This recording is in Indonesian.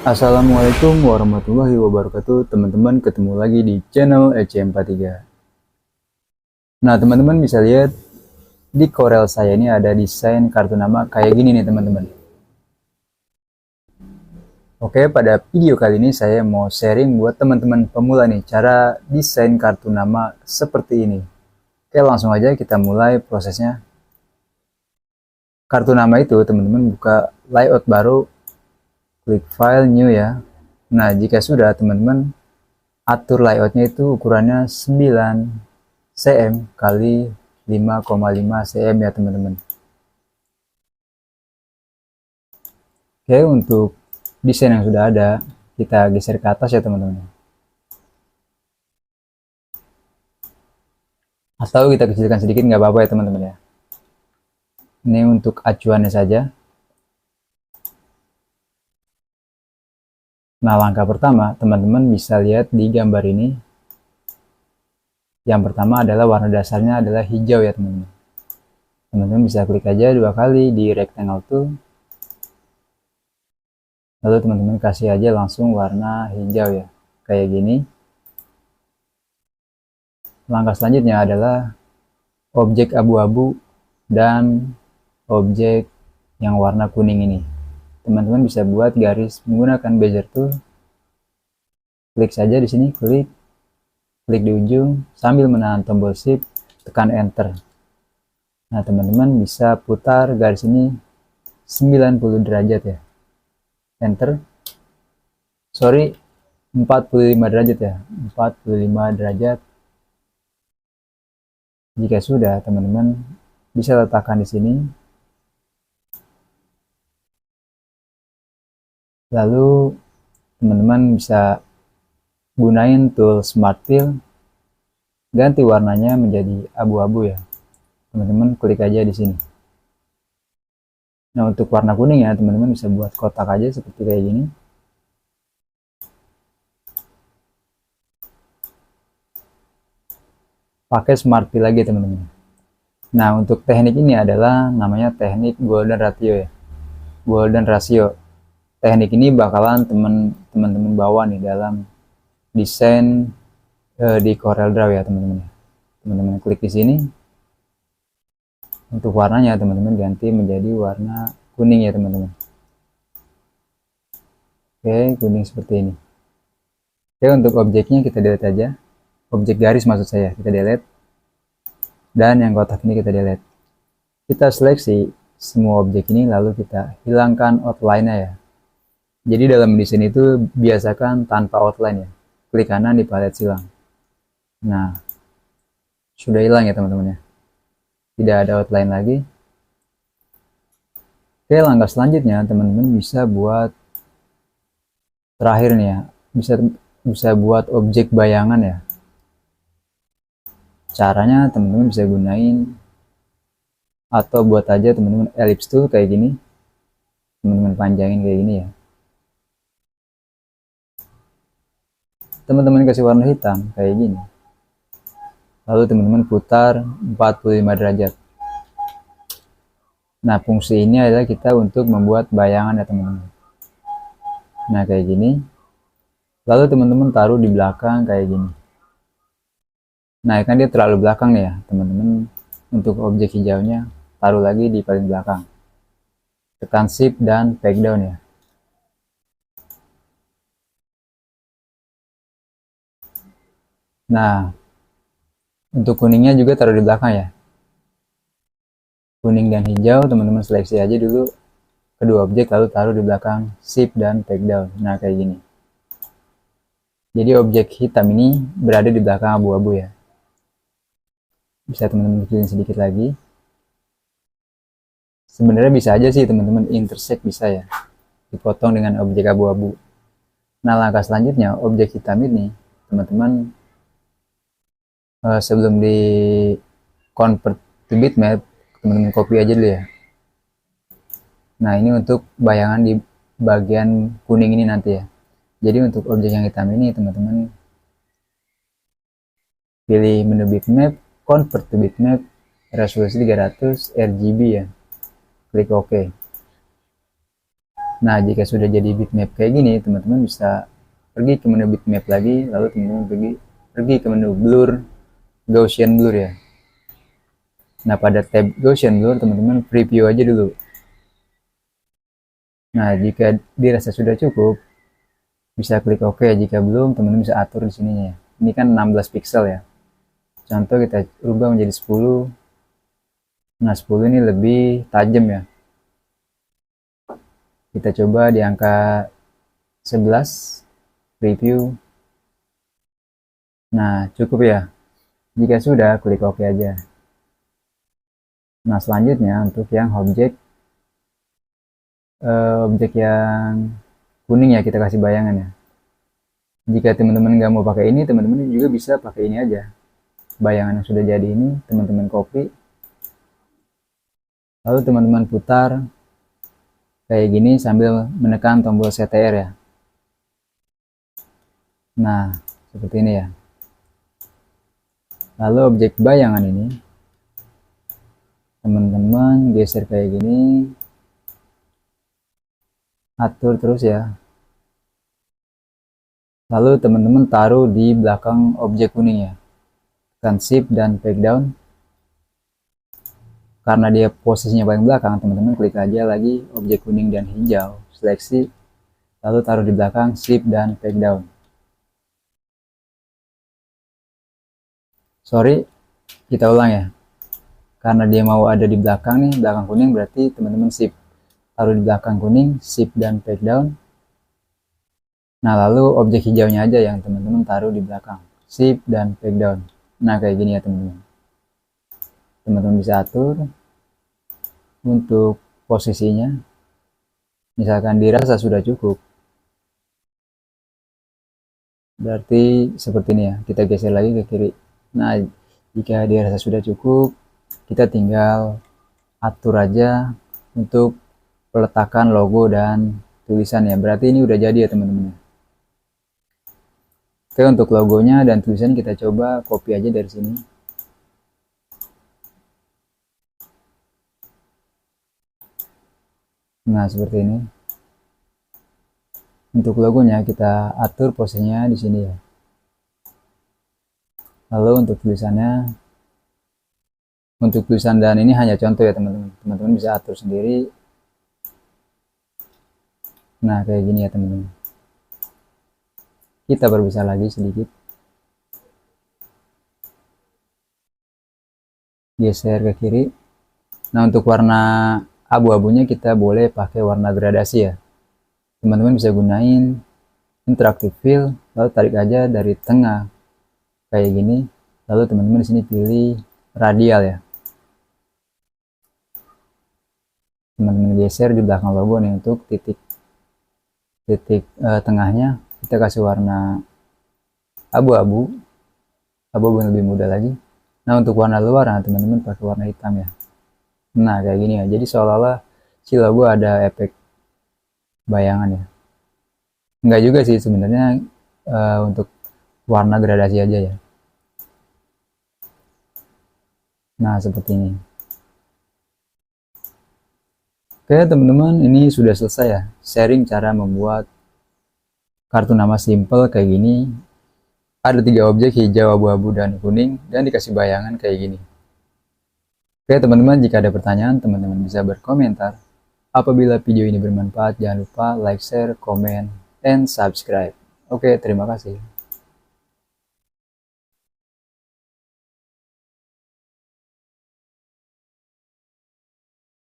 Assalamualaikum warahmatullahi wabarakatuh. Teman-teman, ketemu lagi di channel EC43. Nah, teman-teman bisa lihat di Corel saya ini ada desain kartu nama kayak gini nih, teman-teman. Oke, pada video kali ini saya mau sharing buat teman-teman pemula nih cara desain kartu nama seperti ini. Oke, langsung aja kita mulai prosesnya. Kartu nama itu teman-teman buka layout baru, klik file new ya. Nah, jika sudah teman-teman atur layoutnya itu ukurannya 9 cm kali 5,5 cm ya teman-teman. Oke, untuk desain yang sudah ada kita geser ke atas ya teman-teman, atau kita kecilkan sedikit nggak apa-apa ya teman-teman ya. Ini untuk acuannya saja. Nah, langkah pertama teman-teman bisa lihat di gambar ini, yang pertama adalah warna dasarnya adalah hijau ya teman-teman. Teman-teman bisa klik aja 2 kali di rectangle tool, lalu teman-teman kasih aja langsung warna hijau ya, kayak gini. Langkah selanjutnya adalah objek abu-abu dan objek yang warna kuning ini. Teman-teman bisa buat garis menggunakan bezier tool. Klik saja di sini, klik di ujung sambil menahan tombol shift, tekan enter. Nah, teman-teman bisa putar garis ini 90 derajat ya. Enter. Sorry, 45 derajat ya. 45 derajat. Jika sudah, teman-teman bisa letakkan di sini. Lalu teman-teman bisa gunain tool Smart Fill, ganti warnanya menjadi abu-abu ya. Teman-teman klik aja di sini. Nah, untuk warna kuning ya, teman-teman bisa buat kotak aja seperti kayak gini. Pakai Smart Fill lagi teman-teman. Nah, untuk teknik ini adalah namanya teknik golden ratio ya. Golden ratio. Teknik ini bakalan teman-teman bawa nih dalam desain di Corel Draw ya teman-teman. Teman-teman klik di sini. Untuk warnanya teman-teman ganti menjadi warna kuning ya teman-teman. Oke, kuning seperti ini. Oke, untuk objeknya kita delete aja. Objek garis maksud saya, kita delete. Dan yang kotak ini kita delete. Kita seleksi semua objek ini lalu kita hilangkan outline-nya ya. Jadi dalam desain itu biasakan tanpa outline ya. Klik kanan di palet silang. Nah, sudah hilang ya teman-teman ya. Tidak ada outline lagi. Oke, langkah selanjutnya teman-teman bisa buat terakhir nih ya. Bisa buat objek bayangan ya. Caranya teman-teman bisa gunain atau buat aja teman-teman ellipse tool kayak gini. Teman-teman panjangin kayak gini ya. Teman-teman kasih warna hitam kayak gini. Lalu teman-teman putar 45 derajat. Nah, fungsi ini adalah kita untuk membuat bayangan ya teman-teman. Nah, kayak gini. Lalu teman-teman taruh di belakang kayak gini. Nah, kan dia terlalu belakang nih ya teman-teman. Untuk objek hijaunya taruh lagi di paling belakang. Tekan shift dan back down ya. Nah, untuk kuningnya juga taruh di belakang ya. Kuning dan hijau teman-teman seleksi aja dulu kedua objek lalu taruh di belakang shift dan back down. Nah, kayak gini. Jadi objek hitam ini berada di belakang abu-abu ya. Bisa teman-teman kecilin sedikit lagi. Sebenarnya bisa aja sih teman-teman intersect bisa ya. Dipotong dengan objek abu-abu. Nah, langkah selanjutnya objek hitam ini teman-teman sebelum di convert to bitmap teman-teman copy aja dulu ya. Nah, ini untuk bayangan di bagian kuning ini nanti ya. Jadi untuk objek yang hitam ini teman-teman pilih menu bitmap, convert to bitmap, resolusi 300 RGB ya. Klik OK. Nah, jika sudah jadi bitmap kayak gini, teman-teman bisa pergi ke menu bitmap lagi, lalu teman-teman pergi ke menu blur, Gaussian blur ya. Nah, pada tab Gaussian blur, teman-teman preview aja dulu. Nah, jika dirasa sudah cukup, bisa klik OK. Jika belum, teman-teman bisa atur di sininya ya. Ini kan 16 pixel ya. Contoh kita rubah menjadi 10. Nah, 10 ini lebih tajam ya. Kita coba di angka 11, preview. Nah, cukup ya. Jika sudah, klik OK aja. Nah, selanjutnya untuk yang objek yang kuning ya, kita kasih bayangan ya. Jika teman-teman nggak mau pakai ini, teman-teman juga bisa pakai ini aja. Bayangan yang sudah jadi ini, teman-teman copy. Lalu teman-teman putar kayak gini sambil menekan tombol CTR ya. Nah, seperti ini ya. Lalu objek bayangan ini, teman-teman geser kayak gini, atur terus ya. Lalu teman-teman taruh di belakang objek kuning ya. Tekan shift dan drag down. Karena dia posisinya paling belakang, teman-teman klik aja lagi objek kuning dan hijau, seleksi, lalu taruh di belakang, shift dan drag down. Sorry, kita ulang ya. Karena dia mau ada di belakang nih, belakang kuning, berarti teman-teman shift, taruh di belakang kuning, shift dan drag down. Nah, lalu objek hijaunya aja yang teman-teman taruh di belakang, shift dan drag down. Nah, kayak gini ya teman-teman. Teman-teman bisa atur untuk posisinya. Misalkan dirasa sudah cukup, berarti seperti ini ya. Kita geser lagi ke kiri. Nah, jika dirasa sudah cukup, kita tinggal atur aja untuk peletakan logo dan tulisan ya. Berarti ini udah jadi ya teman-teman. Oke, untuk logonya dan tulisan kita coba copy aja dari sini. Nah, seperti ini. Untuk logonya kita atur posisinya di sini ya. Lalu untuk tulisannya, untuk tulisan dan ini hanya contoh ya teman-teman. Teman-teman bisa atur sendiri. Nah, kayak gini ya teman-teman. Kita perbesar lagi sedikit. Geser ke kiri. Nah, untuk warna abu-abunya kita boleh pakai warna gradasi ya. Teman-teman bisa gunain interactive fill, lalu tarik aja dari tengah kayak gini. Lalu teman-teman di sini pilih radial ya. Teman-teman geser di belakang logo nih untuk titik tengahnya kita kasih warna abu-abu yang lebih mudah lagi. Nah, untuk warna luar, nah teman-teman pakai warna hitam ya. Nah, kayak gini ya. Jadi seolah-olah si logo ada efek bayangan ya. Enggak juga sih sebenarnya, untuk warna gradasi aja ya. Nah, seperti ini. Oke teman-teman, ini sudah selesai ya sharing cara membuat kartu nama simple kayak gini. Ada 3 objek, hijau, abu-abu, dan kuning, dan dikasih bayangan kayak gini. Oke teman-teman, jika ada pertanyaan, teman-teman bisa berkomentar. Apabila video ini bermanfaat, jangan lupa like, share, komen, and subscribe. Oke, terima kasih.